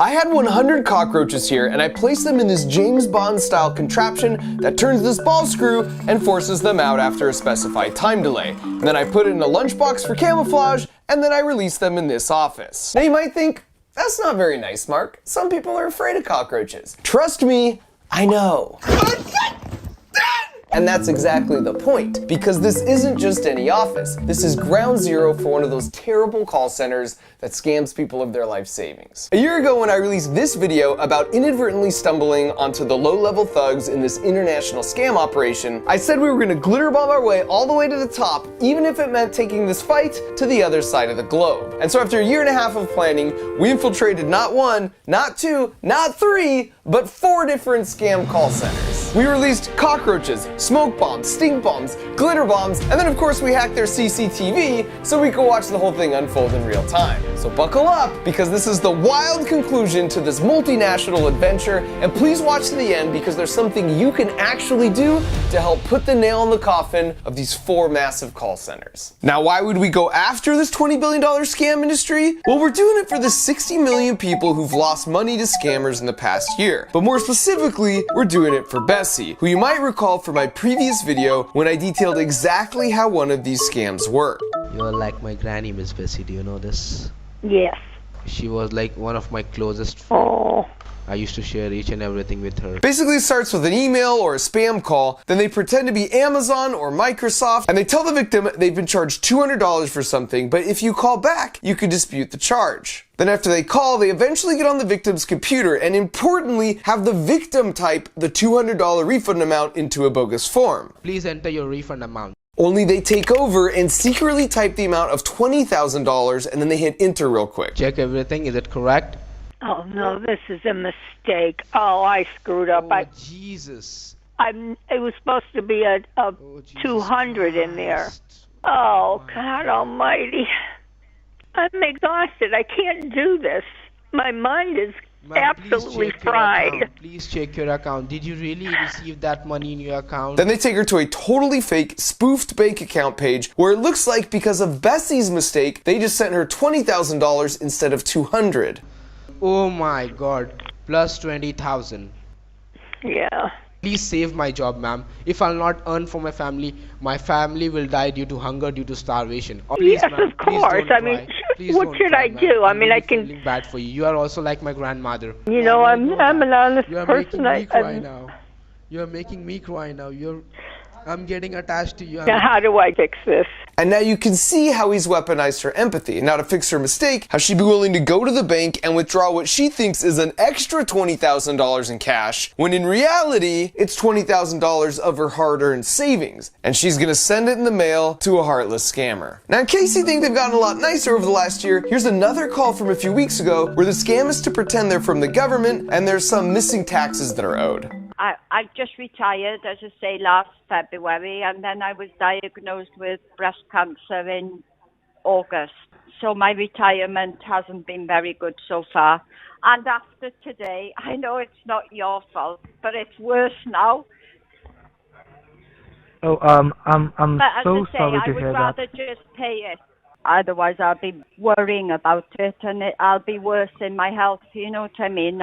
I had 100 cockroaches here, and I placed them in this James Bond style contraption that turns this ball screw and forces them out after a specified time delay. And then I put it in a lunchbox for camouflage, and then I released them in this office. Now you might think, that's not very nice, Mark. Some people are afraid of cockroaches. Trust me, I know. And that's exactly the point, because this isn't just any office. This is ground zero for one of those terrible call centers that scams people of their life savings. A year ago when I released this video about inadvertently stumbling onto the low-level thugs in this international scam operation, I said we were gonna glitter bomb our way all the way to the top, even if it meant taking this fight to the other side of the globe. And so after a year and a half of planning, we infiltrated not one, not two, not three, but 4 different scam call centers. We released cockroaches, smoke bombs, stink bombs, glitter bombs, and then of course we hacked their CCTV so we could watch the whole thing unfold in real time. So buckle up, because this is the wild conclusion to this multinational adventure, and please watch to the end because there's something you can actually do to help put the nail in the coffin of these 4 massive call centers. Now, why would we go after this $20 billion scam industry? Well, we're doing it for the 60 million people who've lost money to scammers in the past year. But more specifically, we're doing it for Bessie, who you might recall from my previous video when I detailed exactly how one of these scams worked. You're like my granny, Miss Bessie. Do you know this? Yes. She was like one of my closest friends. Oh. I used to share each and everything with her. Basically, it starts with an email or a spam call, then they pretend to be Amazon or Microsoft, and they tell the victim they've been charged $200 for something, but if you call back, you could dispute the charge. Then after they call, they eventually get on the victim's computer and importantly, have the victim type the $200 refund amount into a bogus form. Please enter your refund amount. Only they take over and secretly type the amount of $20,000 and then they hit enter real quick. Check everything, is it correct? Oh no, this is a mistake. Oh, I screwed up. Oh, Jesus. It was supposed to be a 200 in there. Oh, God almighty. I'm exhausted. I can't do this. My mind is absolutely fried. Please check your account. Did you really receive that money in your account? Then they take her to a totally fake, spoofed bank account page where it looks like because of Bessie's mistake, they just sent her $20,000 instead of $200. Oh my God, plus 20,000. Yeah. Please save my job, ma'am. If I'll not earn for my family will die due to hunger, due to starvation. Oh, please, yes, of course. I mean, what should I do? I mean, I can. Feeling bad for you. You are also like my grandmother. You know, I'm an honest person. You're making me cry now. I'm getting attached to you. Now, how do I fix this? And now you can see how he's weaponized her empathy. Now to fix her mistake, how she'd be willing to go to the bank and withdraw what she thinks is an extra $20,000 in cash, when in reality, it's $20,000 of her hard-earned savings. And she's gonna send it in the mail to a heartless scammer. Now in case you think they've gotten a lot nicer over the last year, here's another call from a few weeks ago where the scam is to pretend they're from the government and there's some missing taxes that are owed. I just retired, as I say, last February, and then I was diagnosed with breast cancer in August. So my retirement hasn't been very good so far. And after today, I know it's not your fault, but it's worse now. Oh, I'm so sorry to hear that. I would rather just pay it. Otherwise, I'll be worrying about it, and I'll be worse in my health. You know what I mean?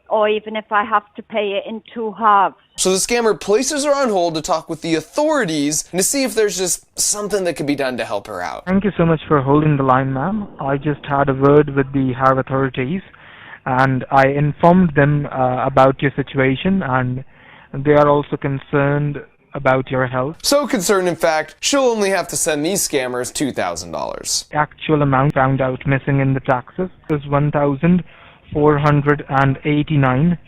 Or even if I have to pay it in 2 halves. So the scammer places her on hold to talk with the authorities and to see if there's just something that could be done to help her out. Thank you so much for holding the line, ma'am. I just had a word with the higher authorities and I informed them about your situation, and they are also concerned about your health. So concerned, in fact, she'll only have to send these scammers $2,000. Actual amount found out missing in the taxes is $1,489.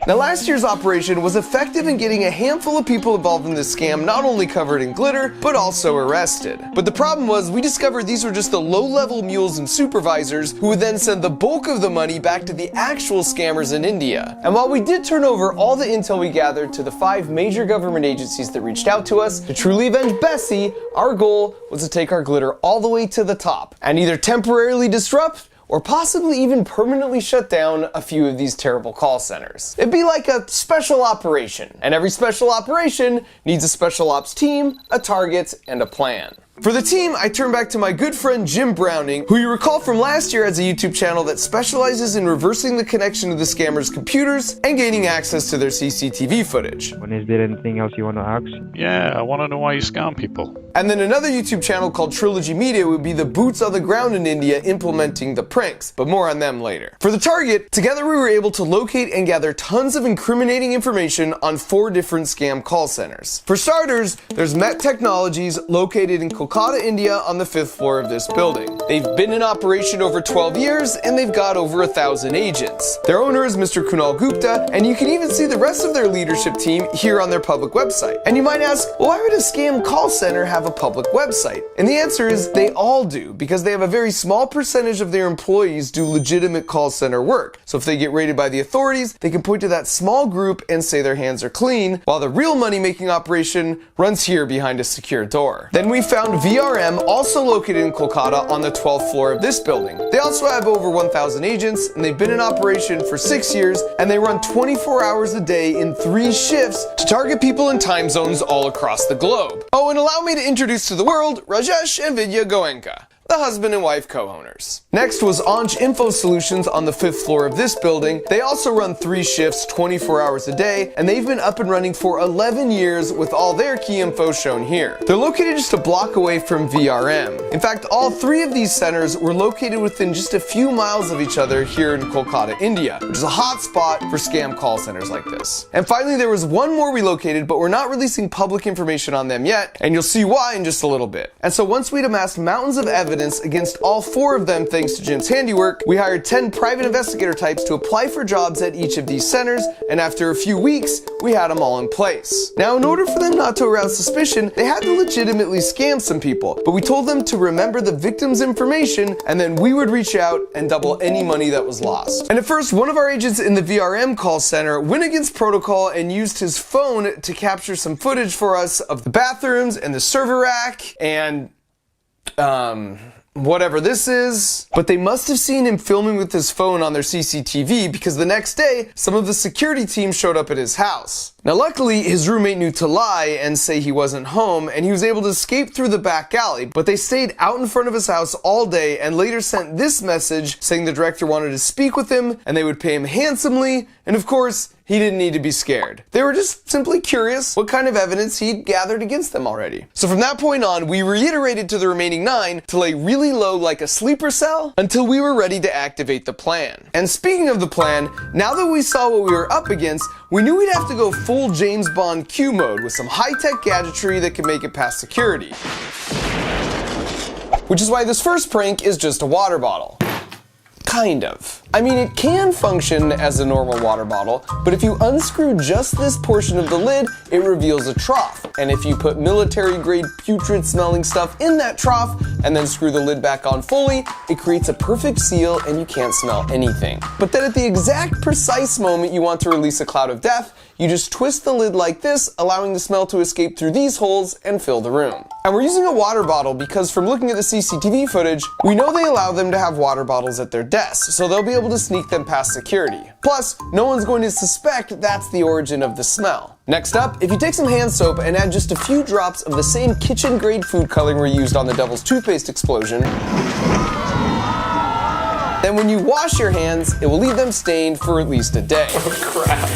Now last year's operation was effective in getting a handful of people involved in this scam not only covered in glitter, but also arrested. But the problem was we discovered these were just the low-level mules and supervisors who would then send the bulk of the money back to the actual scammers in India. And while we did turn over all the intel we gathered to the 5 major government agencies that reached out to us to truly avenge Bessie, our goal was to take our glitter all the way to the top and either temporarily disrupt or possibly even permanently shut down a few of these terrible call centers. It'd be like a special operation, and every special operation needs a special ops team, a target, and a plan. For the team, I turn back to my good friend Jim Browning, who you recall from last year has a YouTube channel that specializes in reversing the connection to the scammers' computers and gaining access to their CCTV footage. Is there anything else you want to ask? Yeah, I want to know why you scam people. And then another YouTube channel called Trilogy Media would be the boots on the ground in India implementing the pranks, but more on them later. For the target, together we were able to locate and gather tons of incriminating information on 4 different scam call centers. For starters, there's Met Technologies, located in Kolkata, India, on the 5th floor of this building. They've been in operation over 12 years, and they've got over 1,000 agents. Their owner is Mr. Kunal Gupta, and you can even see the rest of their leadership team here on their public website. And you might ask, well, why would a scam call center have a public website? And the answer is they all do, because they have a very small percentage of their employees do legitimate call center work. So if they get raided by the authorities, they can point to that small group and say their hands are clean, while the real money-making operation runs here behind a secure door. Then we found VRM, also located in Kolkata, on the 12th floor of this building. They also have over 1,000 agents, and they've been in operation for 6 years, and they run 24 hours a day in 3 shifts to target people in time zones all across the globe. Oh, and allow me to introduce to the world Rajesh and Vidya Goenka, the husband and wife co-owners. Next was Anj Info Solutions on the 5th floor of this building. They also run 3 shifts, 24 hours a day, and they've been up and running for 11 years with all their key info shown here. They're located just a block away from VRM. In fact, all 3 of these centers were located within just a few miles of each other here in Kolkata, India, which is a hot spot for scam call centers like this. And finally, there was one more relocated, but we're not releasing public information on them yet, and you'll see why in just a little bit. And so once we'd amassed mountains of evidence against all 4 of them thanks to Jim's handiwork, we hired 10 private investigator types to apply for jobs at each of these centers, and after a few weeks, we had them all in place. Now, in order for them not to arouse suspicion, they had to legitimately scam some people, but we told them to remember the victim's information, and then we would reach out and double any money that was lost. And at first, one of our agents in the VRM call center went against protocol and used his phone to capture some footage for us of the bathrooms and the server rack and whatever this is, but they must have seen him filming with his phone on their CCTV, because the next day, some of the security team showed up at his house. Now luckily, his roommate knew to lie and say he wasn't home, and he was able to escape through the back alley, but they stayed out in front of his house all day and later sent this message saying the director wanted to speak with him and they would pay him handsomely, and of course, he didn't need to be scared. They were just simply curious what kind of evidence he'd gathered against them already. So from that point on, we reiterated to the remaining 9 to lay really low like a sleeper cell until we were ready to activate the plan. And speaking of the plan, now that we saw what we were up against, we knew we'd have to go full James Bond Q mode with some high-tech gadgetry that could make it past security. Which is why this first prank is just a water bottle. Kind of. I mean, it can function as a normal water bottle, but if you unscrew just this portion of the lid, it reveals a trough. And if you put military-grade putrid smelling stuff in that trough and then screw the lid back on fully, it creates a perfect seal and you can't smell anything. But then at the exact precise moment you want to release a cloud of death, you just twist the lid like this, allowing the smell to escape through these holes and fill the room. And we're using a water bottle because from looking at the CCTV footage, we know they allow them to have water bottles at their desks, so they'll be able to sneak them past security. Plus, no one's going to suspect that's the origin of the smell. Next up, if you take some hand soap and add just a few drops of the same kitchen-grade food coloring we used on the Devil's Toothpaste explosion, then when you wash your hands, it will leave them stained for at least a day. Oh crap.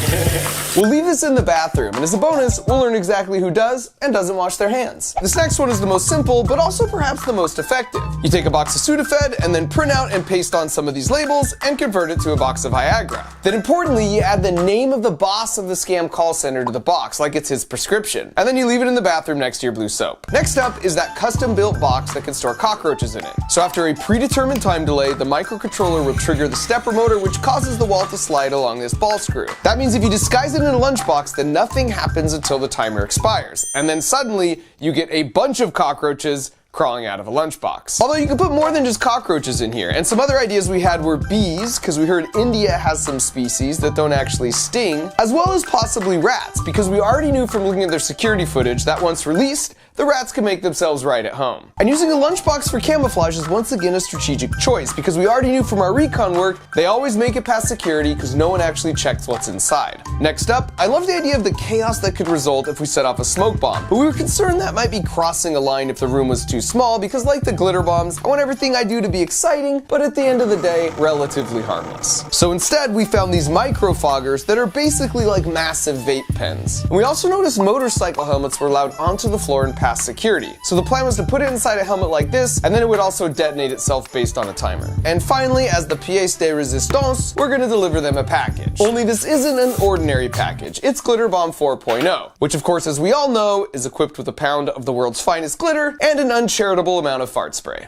We'll leave this in the bathroom, and as a bonus, we'll learn exactly who does and doesn't wash their hands. This next one is the most simple, but also perhaps the most effective. You take a box of Sudafed and then print out and paste on some of these labels and convert it to a box of Viagra. Then importantly, you add the name of the boss of the scam call center to the box, like it's his prescription. And then you leave it in the bathroom next to your blue soap. Next up is that custom-built box that can store cockroaches in it. So after a predetermined time delay, the microcontroller will trigger the stepper motor, which causes the wall to slide along this ball screw. That means if you disguise it in a lunchbox, then nothing happens until the timer expires. And then suddenly, you get a bunch of cockroaches crawling out of a lunchbox. Although you can put more than just cockroaches in here, and some other ideas we had were bees, because we heard India has some species that don't actually sting, as well as possibly rats, because we already knew from looking at their security footage that once released, the rats can make themselves right at home. And using a lunchbox for camouflage is once again a strategic choice, because we already knew from our recon work, they always make it past security because no one actually checks what's inside. Next up, I love the idea of the chaos that could result if we set off a smoke bomb, but we were concerned that might be crossing a line if the room was too small, because like the glitter bombs, I want everything I do to be exciting, but at the end of the day, relatively harmless. So instead, we found these micro foggers that are basically like massive vape pens. And we also noticed motorcycle helmets were allowed onto the floor and past security. So the plan was to put it inside a helmet like this, and then it would also detonate itself based on a timer. And finally, as the pièce de résistance, we're gonna deliver them a package. Only this isn't an ordinary package, it's GlitterBomb 4.0, which of course, as we all know, is equipped with a pound of the world's finest glitter and an uncharitable amount of fart spray.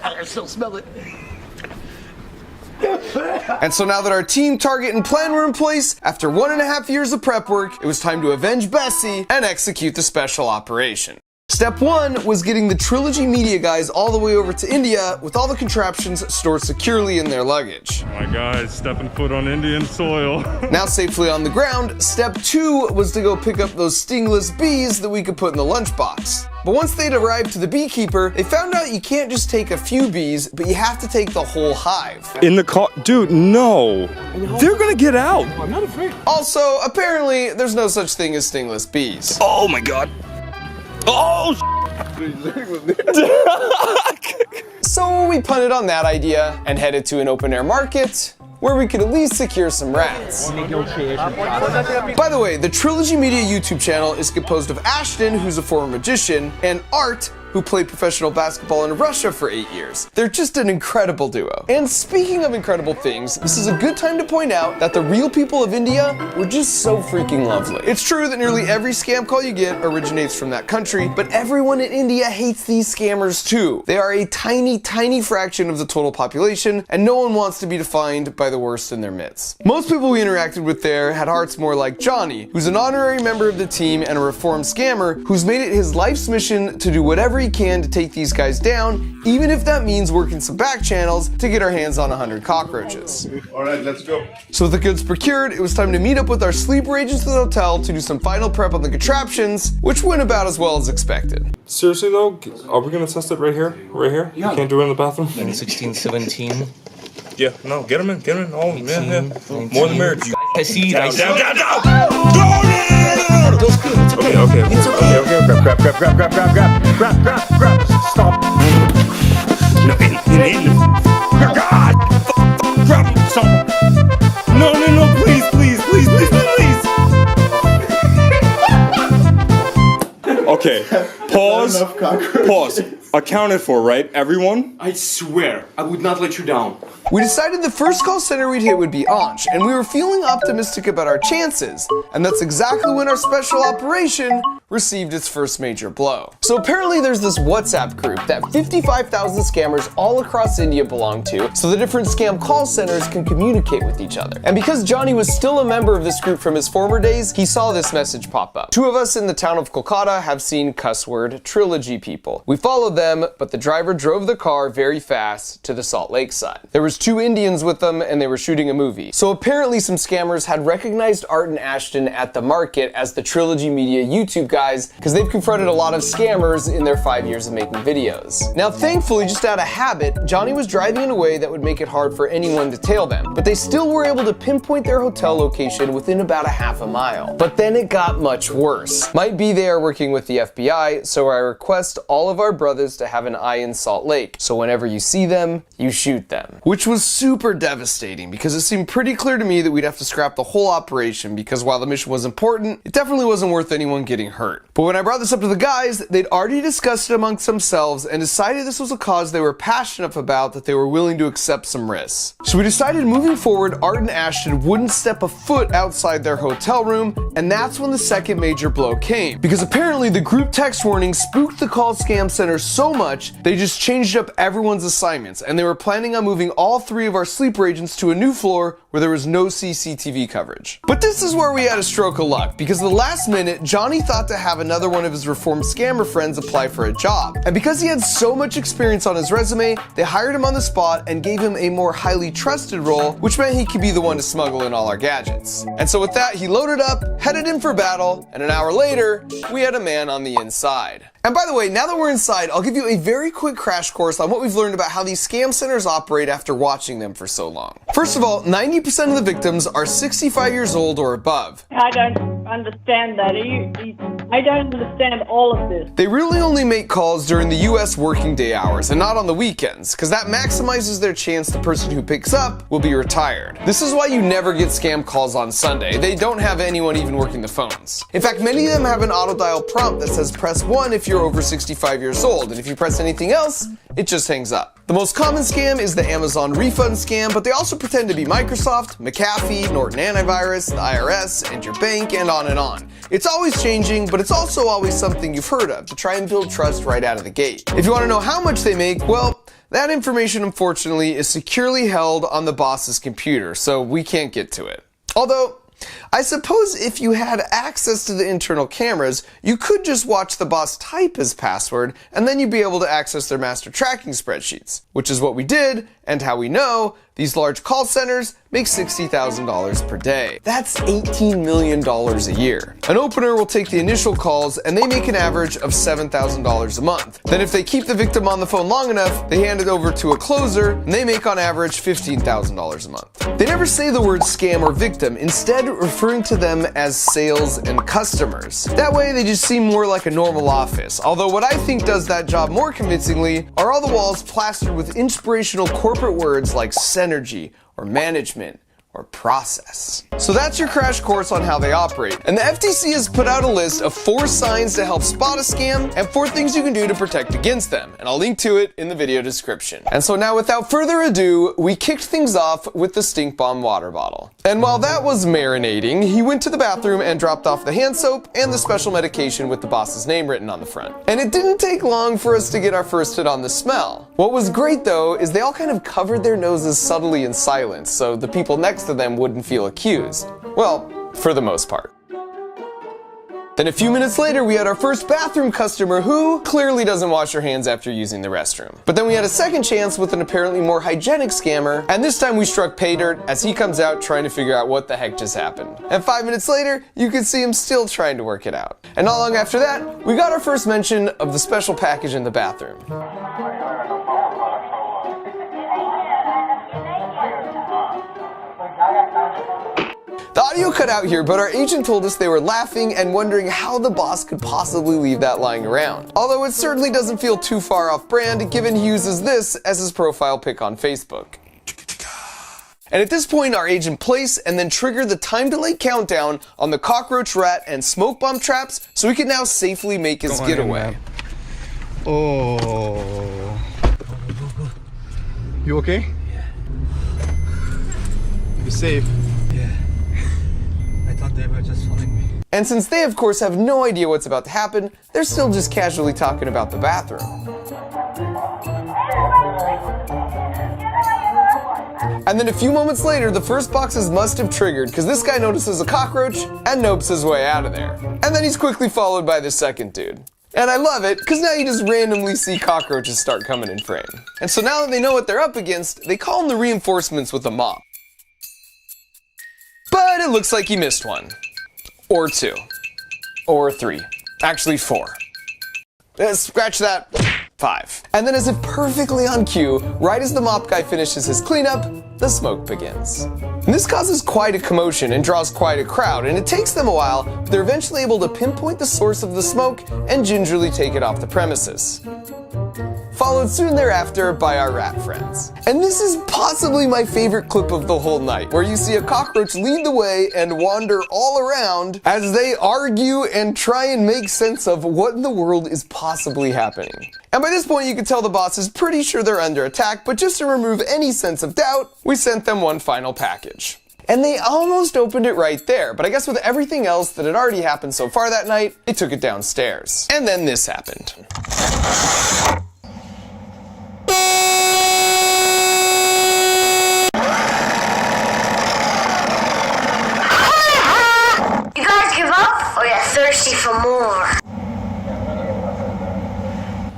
I still smell it. And so now that our team, target, and plan were in place, after 1.5 years of prep work, it was time to avenge Bessie and execute the special operation. Step 1 was getting the Trilogy Media guys all the way over to India with all the contraptions stored securely in their luggage. My guys stepping foot on Indian soil. Now safely on the ground, step 2 was to go pick up those stingless bees that we could put in the lunchbox. But once they'd arrived to the beekeeper, they found out you can't just take a few bees, but you have to take the whole hive. In the car, dude, no. They're gonna get out. I'm not afraid. Also, apparently, there's no such thing as stingless bees. Oh my god. Oh, So we punted on that idea and headed to an open-air market where we could at least secure some rats. By the way, the Trilogy Media YouTube channel is composed of Ashton, who's a former magician, and Art, who played professional basketball in Russia for 8 years. They're just an incredible duo. And speaking of incredible things, this is a good time to point out that the real people of India were just so freaking lovely. It's true that nearly every scam call you get originates from that country, but everyone in India hates these scammers too. They are a tiny, tiny fraction of the total population, and no one wants to be defined by the worst in their midst. Most people we interacted with there had hearts more like Johnny, who's an honorary member of the team and a reformed scammer who's made it his life's mission to do whatever he can to take these guys down, even if that means working some back channels to get our hands on 100 cockroaches. All right, let's go. So with the goods procured, it was time to meet up with our sleeper agents at the hotel to do some final prep on the contraptions, which went about as well as expected. seriously though, are we gonna test it right here? Right here? Yeah. You can't do it in the bathroom? 16, 17. Yeah, no, get him in, get him in. Oh, 18, yeah, yeah. 19. More than marriage. I see. I see. Okay. Grab. Stop. No, in. God! Grab. Stop. No, please. Okay, pause. Accounted for, right? Everyone? I swear, I would not let you down. We decided the first call center we'd hit would be Ansh, and we were feeling optimistic about our chances. And that's exactly when our special operation received its first major blow. So apparently there's this WhatsApp group that 55,000 scammers all across India belong to, so the different scam call centers can communicate with each other. And because Johnny was still a member of this group from his former days, he saw this message pop up. 2 of us in the town of Kolkata have seen cuss word Trilogy people. We followed them, but the driver drove the car very fast to the Salt Lake side. There was 2 Indians with them and they were shooting a movie. So apparently some scammers had recognized Art and Ashton at the market as the Trilogy Media YouTube guys, because they've confronted a lot of scammers in their 5 years of making videos. Now thankfully, just out of habit, Johnny was driving in a way that would make it hard for anyone to tail them, but they still were able to pinpoint their hotel location within about a half a mile. But then it got much worse. Might be they are working with the FBI, so I request all of our brothers to have an eye in Salt Lake, so whenever you see them, you shoot them. Which was super devastating, because it seemed pretty clear to me that we'd have to scrap the whole operation, because while the mission was important, it definitely wasn't worth anyone getting hurt. But when I brought this up to the guys, they'd already discussed it amongst themselves and decided this was a cause they were passionate about, that they were willing to accept some risks. So we decided moving forward, Art and Ashton wouldn't step a foot outside their hotel room, and that's when the second major blow came. Because apparently the group text warning spooked the call scam center so much, they just changed up everyone's assignments, and they were planning on moving all 3 of our sleeper agents to a new floor where there was no CCTV coverage. But this is where we had a stroke of luck, because at the last minute, Johnny thought to have another one of his reformed scammer friends apply for a job. And because he had so much experience on his resume, they hired him on the spot and gave him a more highly trusted role, which meant he could be the one to smuggle in all our gadgets. And so with that, he loaded up, headed in for battle, and an hour later, we had a man on the inside. And by the way, now that we're inside, I'll give you a very quick crash course on what we've learned about how these scam centers operate after watching them for so long. First of all, 90% of the victims are 65 years old or above. I don't understand that. I don't understand all of this. They really only make calls during the US working day hours and not on the weekends, because that maximizes their chance the person who picks up will be retired. This is why you never get scam calls on Sunday. They don't have anyone even working the phones. In fact, many of them have an auto dial prompt that says press 1 if you're over 65 years old, and if you press anything else, it just hangs up. The most common scam is the Amazon refund scam, but they also pretend to be Microsoft, McAfee, Norton Antivirus, the IRS, and your bank, and on and on. It's always changing, but it's also always something you've heard of to try and build trust right out of the gate. If you want to know how much they make, well, that information unfortunately is securely held on the boss's computer, so we can't get to it. Although, I suppose if you had access to the internal cameras, you could just watch the boss type his password, and then you'd be able to access their master tracking spreadsheets, which is what we did, and how we know these large call centers make $60,000 per day. That's $18 million a year. An opener will take the initial calls, and they make an average of $7,000 a month. Then if they keep the victim on the phone long enough, they hand it over to a closer, and they make on average $15,000 a month. They never say the word scam or victim, instead referring to them as sales and customers. That way they just seem more like a normal office, although what I think does that job more convincingly are all the walls plastered with inspirational corporate words like synergy or management or process. So that's your crash course on how they operate. And the FTC has put out a list of 4 signs to help spot a scam and 4 things you can do to protect against them. And I'll link to it in the video description. And so now without further ado, we kicked things off with the stink bomb water bottle. And while that was marinating, he went to the bathroom and dropped off the hand soap and the special medication with the boss's name written on the front. And it didn't take long for us to get our first hit on the smell. What was great though is they all kind of covered their noses subtly in silence, so the people next to them wouldn't feel accused. Well, for the most part. Then a few minutes later, we had our first bathroom customer who clearly doesn't wash her hands after using the restroom. But then we had a second chance with an apparently more hygienic scammer, and this time we struck pay dirt as he comes out trying to figure out what the heck just happened. And 5 minutes later, you could see him still trying to work it out. And not long after that, we got our first mention of the special package in the bathroom. The audio cut out here, but our agent told us they were laughing and wondering how the boss could possibly leave that lying around. Although it certainly doesn't feel too far off brand, given he uses this as his profile pic on Facebook. And at this point, our agent placed and then triggered the time delay countdown on the cockroach, rat, and smoke bomb traps, so he can now safely make his getaway. Oh. You okay? Yeah. You safe? Yeah. I thought they were just following me. And since they, of course, have no idea what's about to happen, they're still just casually talking about the bathroom. And then a few moments later, the first boxes must have triggered because this guy notices a cockroach and nopes his way out of there. And then he's quickly followed by the second dude. And I love it, because now you just randomly see cockroaches start coming in frame. And so now that they know what they're up against, they call in the reinforcements with a mop. But it looks like he missed one. Or 2. Or 3. Actually 4. Scratch that. 5. And then as if perfectly on cue, right as the mop guy finishes his cleanup, the smoke begins. And this causes quite a commotion and draws quite a crowd, and it takes them a while, but they're eventually able to pinpoint the source of the smoke and gingerly take it off the premises. Followed soon thereafter by our rat friends. And this is possibly my favorite clip of the whole night, where you see a cockroach lead the way and wander all around as they argue and try and make sense of what in the world is possibly happening. And by this point you can tell the boss is pretty sure they're under attack, but just to remove any sense of doubt, we sent them one final package. And they almost opened it right there, but I guess with everything else that had already happened so far that night, they took it downstairs. And then this happened. You guys give up, or you're thirsty for more?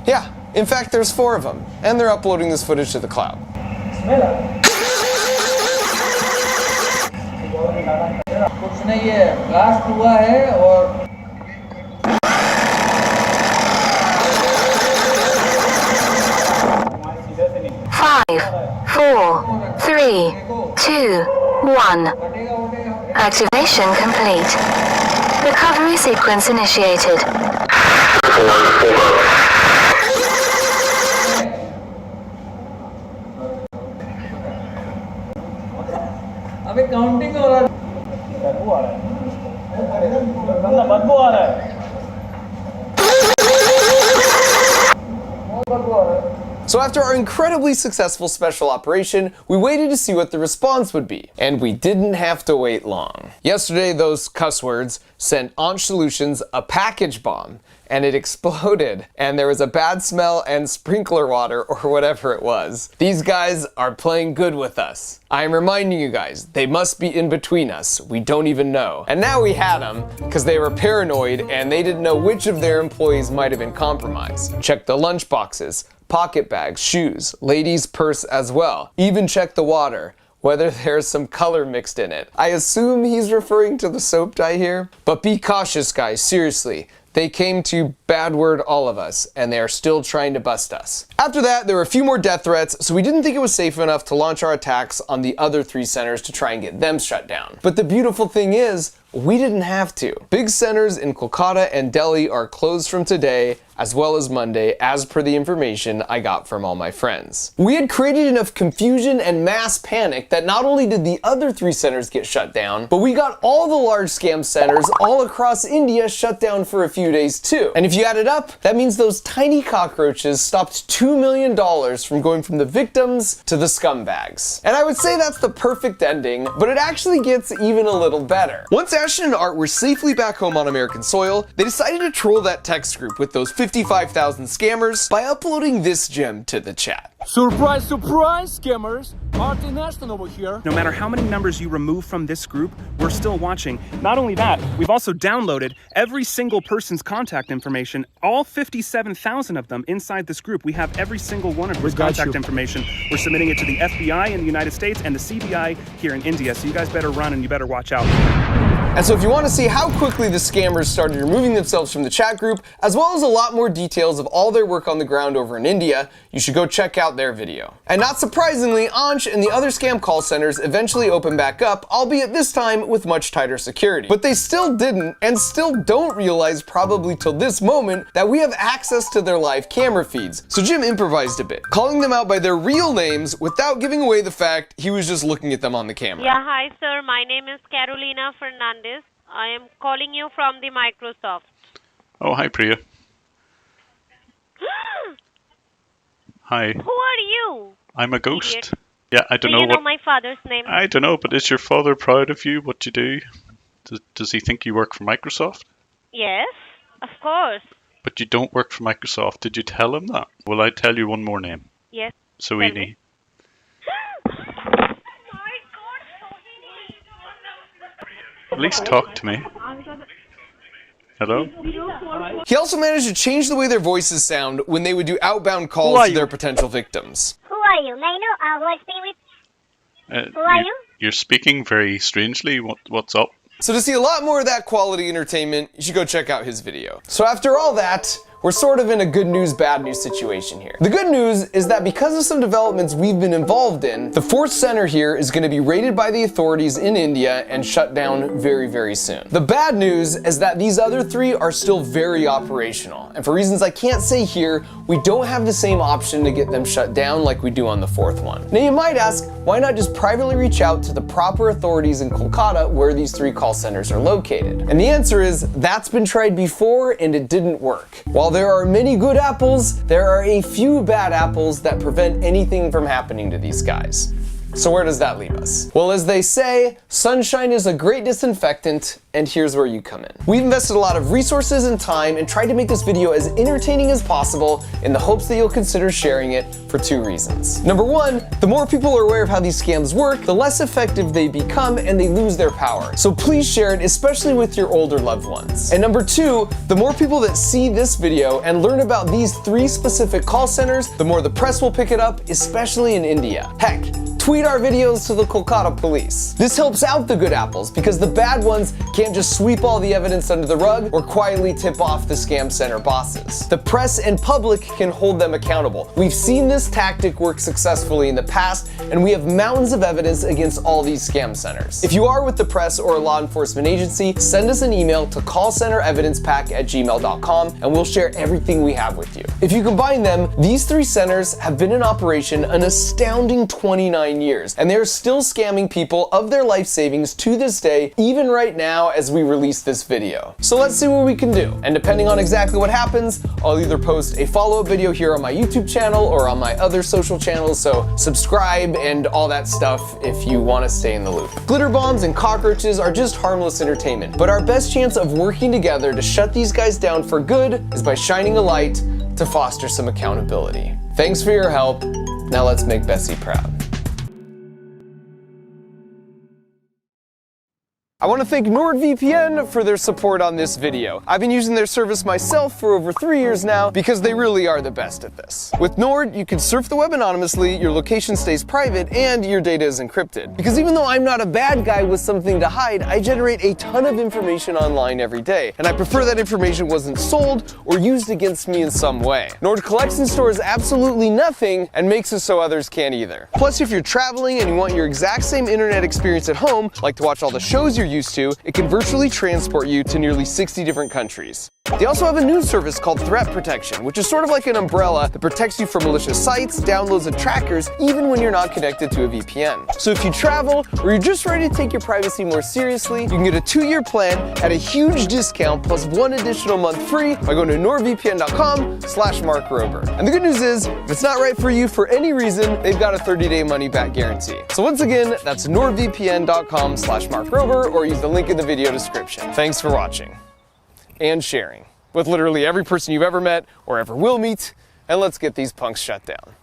Yeah, in fact there's 4 of them, and they're uploading this footage to the cloud. इसने ये blast हुआ है और 5, 4, 3, 2, 1. Activation complete. Recovery sequence initiated. अबे counting हो रहा है बदबू आ रहा है बदबू आ रहा है So after our incredibly successful special operation, we waited to see what the response would be. And we didn't have to wait long. Yesterday, those cuss words sent Ansh Solutions a package bomb, and it exploded, and there was a bad smell and sprinkler water, or whatever it was. These guys are playing good with us. I am reminding you guys, they must be in between us. We don't even know. And now we had them, because they were paranoid, and they didn't know which of their employees might have been compromised. Check the lunch boxes, pocket bags, shoes, ladies' purse as well. Even check the water, whether there's some color mixed in it. I assume he's referring to the soap dye here. But be cautious, guys, seriously. They came to bad word all of us, and they are still trying to bust us. After that, there were a few more death threats, so we didn't think it was safe enough to launch our attacks on the other 3 centers to try and get them shut down. But the beautiful thing is, we didn't have to. Big centers in Kolkata and Delhi are closed from today, as well as Monday, as per the information I got from all my friends. We had created enough confusion and mass panic that not only did the other 3 centers get shut down, but we got all the large scam centers all across India shut down for a few days too. And if you add it up, that means those tiny cockroaches stopped $2 million from going from the victims to the scumbags. And I would say that's the perfect ending, but it actually gets even a little better. Once Ashton and Art were safely back home on American soil, they decided to troll that text group with those 55,000 scammers by uploading this gem to the chat. Surprise, surprise, scammers! Martin Ashton over here. No matter how many numbers you remove from this group, we're still watching. Not only that, we've also downloaded every single person's contact information, all 57,000 of them inside this group. We have every single one of his contact information. We're submitting it to the FBI in the United States and the CBI here in India, so you guys better run and you better watch out. And so if you want to see how quickly the scammers started removing themselves from the chat group, as well as a lot more details of all their work on the ground over in India, you should go check out their video. And not surprisingly, Ansh and the other scam call centers eventually opened back up, albeit this time with much tighter security. But they still didn't, and still don't realize probably till this moment, that we have access to their live camera feeds. So Jim improvised a bit, calling them out by their real names without giving away the fact he was just looking at them on the camera. Yeah, hi sir, my name is Carolina Fernandez. I am calling you from the Microsoft. Oh, hi Priya. Hi. Who are you? I'm a ghost. Idiot. Yeah, I don't know you know what... my father's name? I don't know, but is your father proud of you, what you do? Does he think you work for Microsoft? Yes, of course. But you don't work for Microsoft. Did you tell him that? Well, I tell you one more name. Yes. Sohini. At least talk to me. Hello? He also managed to change the way their voices sound when they would do outbound calls to their potential victims. Who are you? May I know who I speak with? Who are you? You're speaking very strangely. What's up? So to see a lot more of that quality entertainment, you should go check out his video. So after all that, we're sort of in a good news, bad news situation here. The good news is that because of some developments we've been involved in, the 4th center here is going to be raided by the authorities in India and shut down very, very soon. The bad news is that these other 3 are still very operational, and for reasons I can't say here, we don't have the same option to get them shut down like we do on the 4th one. Now you might ask, why not just privately reach out to the proper authorities in Kolkata where these 3 call centers are located? And the answer is, that's been tried before and it didn't work. While there are many good apples, there are a few bad apples that prevent anything from happening to these guys. So where does that leave us? Well, as they say, sunshine is a great disinfectant, and here's where you come in. We've invested a lot of resources and time and tried to make this video as entertaining as possible in the hopes that you'll consider sharing it for 2 reasons. Number 1, the more people are aware of how these scams work, the less effective they become and they lose their power. So please share it, especially with your older loved ones. And number 2, the more people that see this video and learn about these 3 specific call centers, the more the press will pick it up, especially in India. Heck, tweet feed our videos to the Kolkata police. This helps out the good apples because the bad ones can't just sweep all the evidence under the rug or quietly tip off the scam center bosses. The press and public can hold them accountable. We've seen this tactic work successfully in the past, and we have mountains of evidence against all these scam centers. If you are with the press or a law enforcement agency, send us an email to callcenterevidencepack@gmail.com and we'll share everything we have with you. If you combine them, these 3 centers have been in operation an astounding 29 years, and they're still scamming people of their life savings to this day, even right now as we release this video. So let's see what we can do. And depending on exactly what happens, I'll either post a follow-up video here on my YouTube channel or on my other social channels, so subscribe and all that stuff if you want to stay in the loop. Glitter bombs and cockroaches are just harmless entertainment, but our best chance of working together to shut these guys down for good is by shining a light to foster some accountability. Thanks for your help. Now let's make Bessie proud. I want to thank NordVPN for their support on this video. I've been using their service myself for over 3 years now because they really are the best at this. With Nord, you can surf the web anonymously, your location stays private, and your data is encrypted. Because even though I'm not a bad guy with something to hide, I generate a ton of information online every day, and I prefer that information wasn't sold or used against me in some way. Nord collects and stores absolutely nothing and makes it so others can't either. Plus, if you're traveling and you want your exact same internet experience at home, like to watch all the shows you're used to, it can virtually transport you to nearly 60 different countries. They also have a new service called Threat Protection, which is sort of like an umbrella that protects you from malicious sites, downloads, and trackers, even when you're not connected to a VPN. So if you travel, or you're just ready to take your privacy more seriously, you can get a 2-year plan at a huge discount plus 1 additional month free by going to nordvpn.com/MarkRober. And the good news is, if it's not right for you for any reason, they've got a 30-day money-back guarantee. So once again, that's nordvpn.com/MarkRober, or use the link in the video description. Thanks for watching. And sharing with literally every person you've ever met or ever will meet, and let's get these punks shut down.